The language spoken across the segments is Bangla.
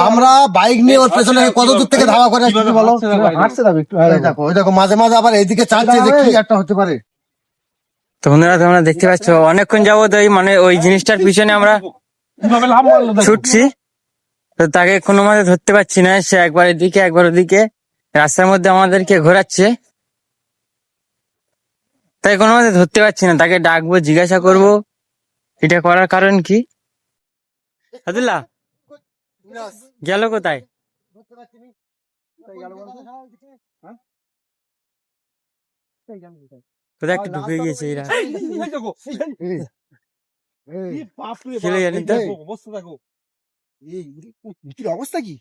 আমরা বাইক নিয়ে ওর পেছনে কত দূর থেকে ধাওয়া করে আসছি বলো। দেখো ওই দেখো মাঝে মাঝে আবার এইদিকে চাচ্ছে যে কি একটা হতে পারে। তো বন্ধুরা তোমরা দেখতে পাচ্ছ অনেকক্ষণ যাবত ওই মানে ওই জিনিসটার পিছনে আমরা ছুটছি, তো তাকে কোনো মতে ধরতে পারছি না। সে একবার এদিকে একবার ওদিকে রাস্তার মধ্যে আমাদেরকে ঘোরাচ্ছে, তাই কোনো মতে ধরতে পারছি না। তাকে ডাকবো, জিজ্ঞাসা করব এটা করার কারণ কি। আব্দুল্লাহ গেল কোথায়? কোথায় একটু ঢুকে গিয়েছে এরা, খেলে জানি তো। অবস্থা কি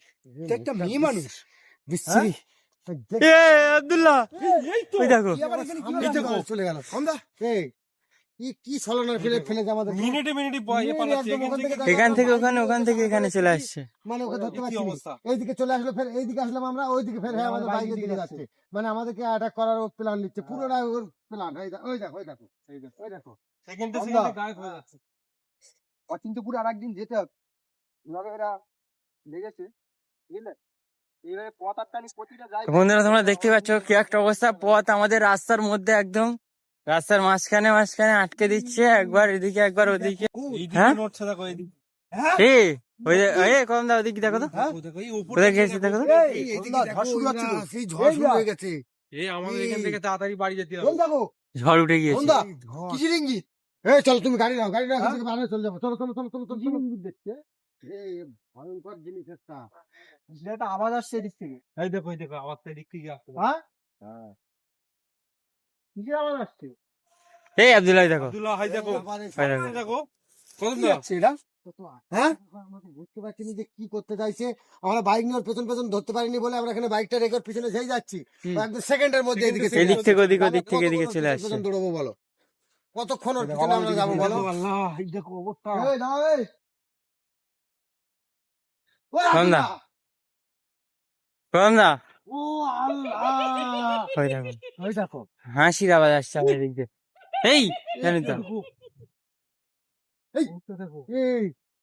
একটা মেয়ে মানুষ বিশ্রী। আব্দুল্লাহ ওই দেখো চলে গেল সন্ধ্যা কি ছলনার ফেলে ফেলে আমাদের এখান থেকে ওখানে, ওখান থেকে এখানে চলে আসছে। মানে ওকে ধরতে পারছি এইদিকে চলে আসলো, ফের এইদিকে আসলাম আমরা, ওইদিকে ফের আমাদের বাইকের দিকে যাচ্ছে, মানে আমাদেরকে অ্যাটাক করার প্ল্যান নিচ্ছে, পুরোটাই ওর প্ল্যান। ওই দেখো ওই দেখো ওই দেখো কিন্তু পুরো আর একদিন যেতে হবে, এরা লেগেছে বুঝলে। বন্ধুরা তোমরা দেখতে পাচ্ছ কি একটা অবস্থা, পথ আমাদের রাস্তার মধ্যে একদম রাস্তার মাঝখানে মাঝখানে আটকে দিচ্ছে, একবার এদিকে একবার ওদিকে। হ্যাঁ কম দা ওদিকে দেখো তো, কোথায় গেছে দেখো তো। সেই ঝড় শুরু হয়ে গেছে, আমাদের এখান থেকে তাড়াতাড়ি বাড়ি যেতে হবে। ঝড় উঠে গিয়েছে। কিসের ইঙ্গিত? চলো তুমি গাড়ি নাও, গাড়ি নাও, বাইরে চলে যাবো। চলো চলো চলো চলো চলো চলো। দেখছে ভয়ঙ্কর জিনিস একটা আওয়াজ আসছে এদিক থেকে। এই দেখো আওয়াজটা এদিক থেকে আসছে। হ্যাঁ কিসের আওয়াজ আসছে? এই আব্দুল্লাহ দেখো, আব্দুল্লাহ হাই দেখো, দেখো কত কি হচ্ছে এটা? হ্যাঁ বুঝতে পারছি না যে কি করতে চাইছে। আমরা বাইক নিয়ে ওর পেছন পেছন ধরতে পারিনি বলে আমরা এখানে বাইকটা রেখে ওর পিছনে যেই যাচ্ছি, একদম সেকেন্ডের মধ্যে এদিকে এদিক থেকে ওদিক, ওদিক থেকে এদিকে চলে আসছে। দৌড়বো বলো, কতক্ষণ ওর পিছনে আমরা যাবো বলো। আল্লাহ এই দেখো অবস্থা। কমদা কমদা ও আল্লাহ, ওই দেখো ওই দেখো হাসির আওয়াজ আসছে আমাদের দিক দিয়ে। এই জানি তো এই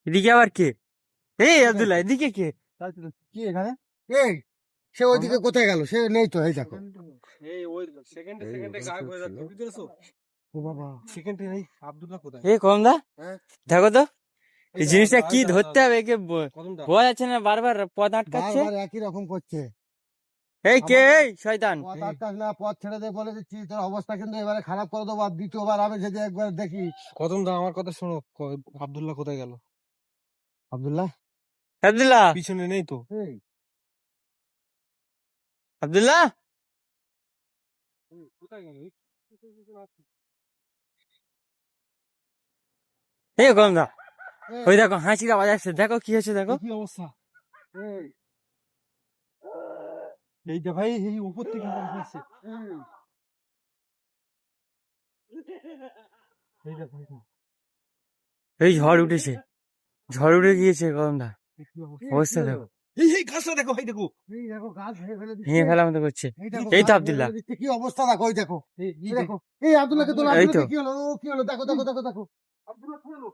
এদিকে আবার কে? এই আব্দুল্লাহ এদিকে কে? কি এখানে? এই সে ওইদিকে কোথায় গেল? সে নেই তো, এই দেখো। এই ওই সেকেন্ডে গায়েব হয়ে যাচ্ছে, বুঝতে পেরেছো? ও বাবা, সেকেন্ডে নেই। আব্দুল্লাহ কোথায়? এই কমদা হ্যাঁ? দেখো তো এই জিনিসটা কি ধরতে হবে, একে কদমদা বোঝা যাচ্ছে না, বারবার পথ আটকাচ্ছে। বারবার একই রকম করছে। এই কে? এই শয়তান পথ আটকাস না, পথ ছেড়ে দে বলে দিচ্ছি, তোর অবস্থা কিন্তু এবারে খারাপ করে দেবো। আর দ্বিতীয়বার আমি যদি একবার দেখি। কদমদা আমার কথা শোনো, আব্দুল্লাহ কোথায় গেল? আব্দুল্লাহ আব্দুল্লাহ পিছনে নেই তো। এই আব্দুল্লাহ কোথায় গেল? এই কমদা ওই দেখো হাসির আওয়াজ আসছে, দেখো কি হয়েছে দেখো। কি অবস্থা? এই এই যে ভাই এই উপর থেকে আওয়াজ আসছে। এই দেখো এই ঝড় উঠেছে, ঝড় উঠে গিয়েছে কমদা, অবস্থা দেখো। এই গাছটা দেখো, ভাই দেখো। এই দেখো গাছ ভেঙে ফেলে দিচ্ছে। ভেঙে ফেলার মতো করছে। দেখো, এই তো গাছ আব্দুল্লাহ। ভেঙে ফেলে দিচ্ছে, কি অবস্থা দেখো। ওই দেখো, এই এই দেখো, এই আব্দুল্লাহকে তোলো, এই তো। আব্দুল্লাহকে কি হলো? ও কি হলো? দেখো দেখো দেখো দেখো, আব্দুল্লাহ কি হলো?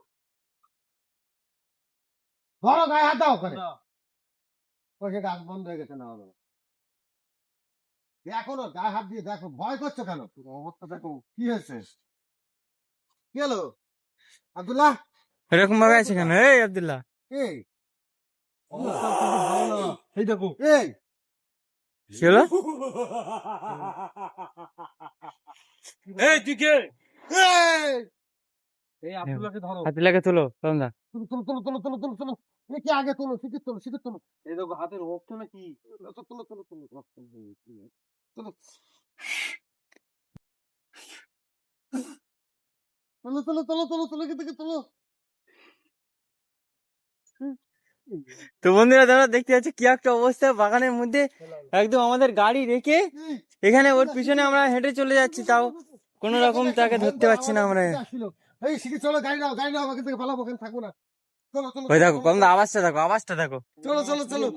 ধরো গায়ে হাত দাও করে। ওকে গাছ বন্ধ হয়ে গেছে না হলো। এখনো গায়ে হাত দিয়ে দেখো, ভয় করছো কেন? অবস্থা দেখো কি হয়েছে, কি হলো আব্দুল্লাহ? এরকম ভাবে আছে কেন? এই আব্দুল্লাহ এই অবস্থা কিন্তু ভালো না। এই দেখো এই কি হলো? এই তুই কে? এই এই আব্দুল্লাহকে ধরো। আব্দুল্লাহকে তোলো কমদা। তুলো তুলো তুলো তুলো তুলো তুলো তুলো, এ কি আগে তোলো, শিখে তোলো, শিখে তোলো। এই দেখো হাতের রক্ত নাকি? তুলো তুলো তুলো তুলো তুলো তুলো তুলো তুলো তুলো তুলো থেকে তুলো। তো বন্ধুরা তোমরা দেখতে পাচ্ছ কি একটা অবস্থা বাগানের মধ্যে, একদম আমাদের গাড়ি রেখে এখানে ওর পিছনে আমরা হেঁটে চলে যাচ্ছি, তাও কোন রকম তাকে ধরতে পারছি না আমরা। এই শিখে চলো, গাড়ি নাও, গাড়ি নাও, আমাকে থেকে পালাবো, ওখানে থাকবো না। চলো চলো ওই দেখো কমদা আওয়াজটা দেখো, আওয়াজটা দেখো। চলো চলো চলো।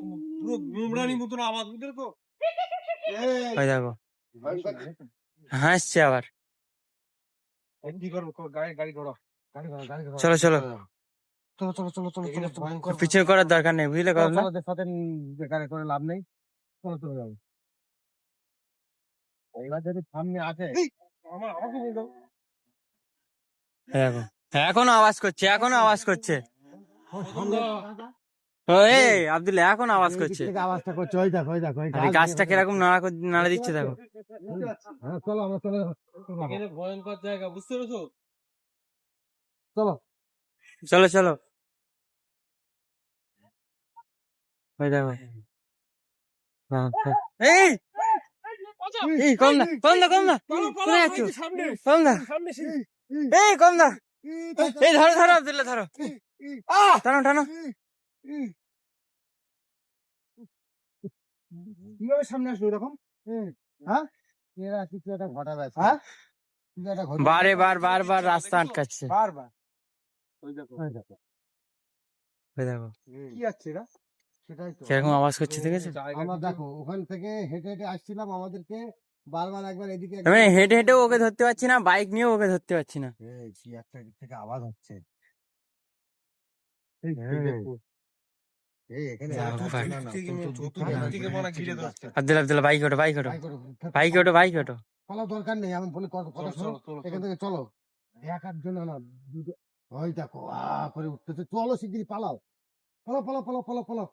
পুরো গুমরানি মতন আওয়াজ, বুঝলে তো? ওই দেখো হাসছে আবার। কি করবো? গাড়ি ধরো, গাড়ি ধরো, গাড়ি ধরো। চলো চলো। চলো চলো চলো চলো চলো ভয়ঙ্কর পিছনে করার দরকার নেই, বুঝলে চলো, কমলা? চলো, সাথে বেকারে করে লাভ নেই, চলো চলে যাবো। এবার যদি সামনে আসে আমাকে বলে দাও। দেখো, এখনো আওয়াজ করছে, এখনো আওয়াজ করছে। ও এই আব্দুল এখন আওয়াজ এই দিক করছে। থেকে আওয়াজটা করছে, ওই দেখো ওই দেখো, ওই আর এই গাছটা কিরকম নাড়া দিচ্ছে দেখো। হ্যাঁ চলো আমরা চলে যাবো। এখানে ভয়ঙ্কর জায়গা, বুঝতে পেরেছো? চলো চলো চলো, ওই দেখো। এই এই কমলা কমলা কমলা, কোথায় আছো কমলা? এই কমলা, এই ধরো ধরো আব্দুল্লাহ, ধরো, টানো টানো। কিভাবে সামনে আসলো এরকম? হ্যাঁ এরা কিছু একটা ঘটাবে, হ্যাঁ কিছু একটা ঘটাবে। বারে বার রাস্তা আটকাচ্ছে। বারবার ওই দেখো। ওই দেখো ওই দেখো কি আছে এরা, সেটাই তো কিরকম আওয়াজ করছে, দেখেছো? আমরা দেখো ওখান থেকে হেঁটে হেঁটে আসছিলাম, আমাদেরকে বারবার একবার এদিকে আমি হেঁটে হেঁটেও ওকে ধরতে পারছি না, বাইক নিয়েও ওকে ধরতে পারছি না। এই কি একটা এদিক থেকে আওয়াজ হচ্ছে। এই এখানে যা আওয়াজ ভাই। হচ্ছে না, না, চতুর্দিকে মনে হয় ঘিরে ধরছে। আব্দুল্লাহ বাইক ওঠো, বাইক ওঠো, বাইক ওঠো, বাইক ওঠো, বাইক ওঠো। চলো দরকার নেই, আমি বলি কথা চলো, শোনো, চলো, চলো, এখান থেকে চলো, এক একজন না ওই দেখো করে উঠতেছে, চলো শিগগিরি পালাও, পালাও পালাও পালাও পালাও পালাও।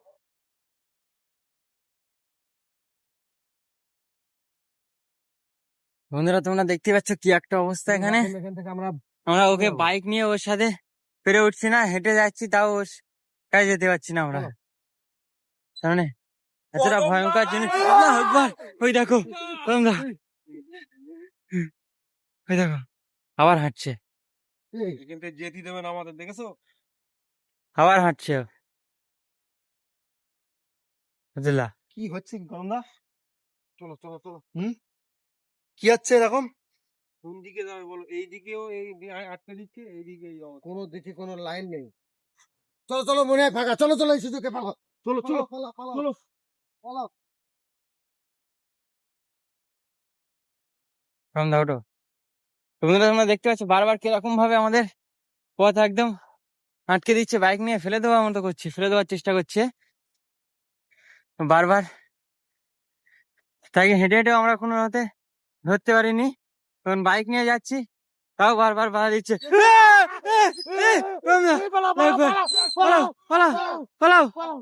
বন্ধুরা তোমরা দেখতে পাচ্ছ কি একটা অবস্থা এখানে। এখান থেকে আমরা আমরা ওকে বাইক নিয়ে ওর সাথে পেরে উঠছি না, হেঁটে যাচ্ছি, তাও ওর কাছে যেতে পারছি না আমরা। চলো। সামনে এতটা ভয়ঙ্কর জিনিস, আল্লাহু আকবার। ওই দেখো তোমরা, ওই দেখো আবার হাঁটছে, এই, এখান থেকে যেতে দেবেন আমাদের, দেখেছো? আবার হাঁটছে ও। আব্দুল্লাহ কি হচ্ছে গরমদা, চলো চলো চলো কি হচ্ছে এরকম? কোন দিকে যাবে বলো? এই দিকেও এই আটকে দিচ্ছে, এইদিকে এই অবস্থা। কোনো দিকে কোনো লাইন নেই। চলো চলো মনে হয় ফাঁকা, চলো চলো এই সুযোগে পালাও, চলো চলো পালাও পালাও চলো। পালাও। রমদা ওঠো। বন্ধুরা তোমরা দেখতে পাচ্ছ বারবার কিরকম ভাবে আমাদের পথ একদম আটকে দিচ্ছে, বাইক নিয়ে ফেলে দেওয়ার মতো করছে, ফেলে দেওয়ার চেষ্টা করছে বারবার। তাকে হেঁটে হেঁটেও আমরা কোনো মতে ধরতে পারিনি, তখন বাইক নিয়ে যাচ্ছি, তাও বারবার বাধা দিচ্ছে। রমদা, পালাও, পালাও, একবার, পালাও, পালাও পালাও পালাও। পালাও।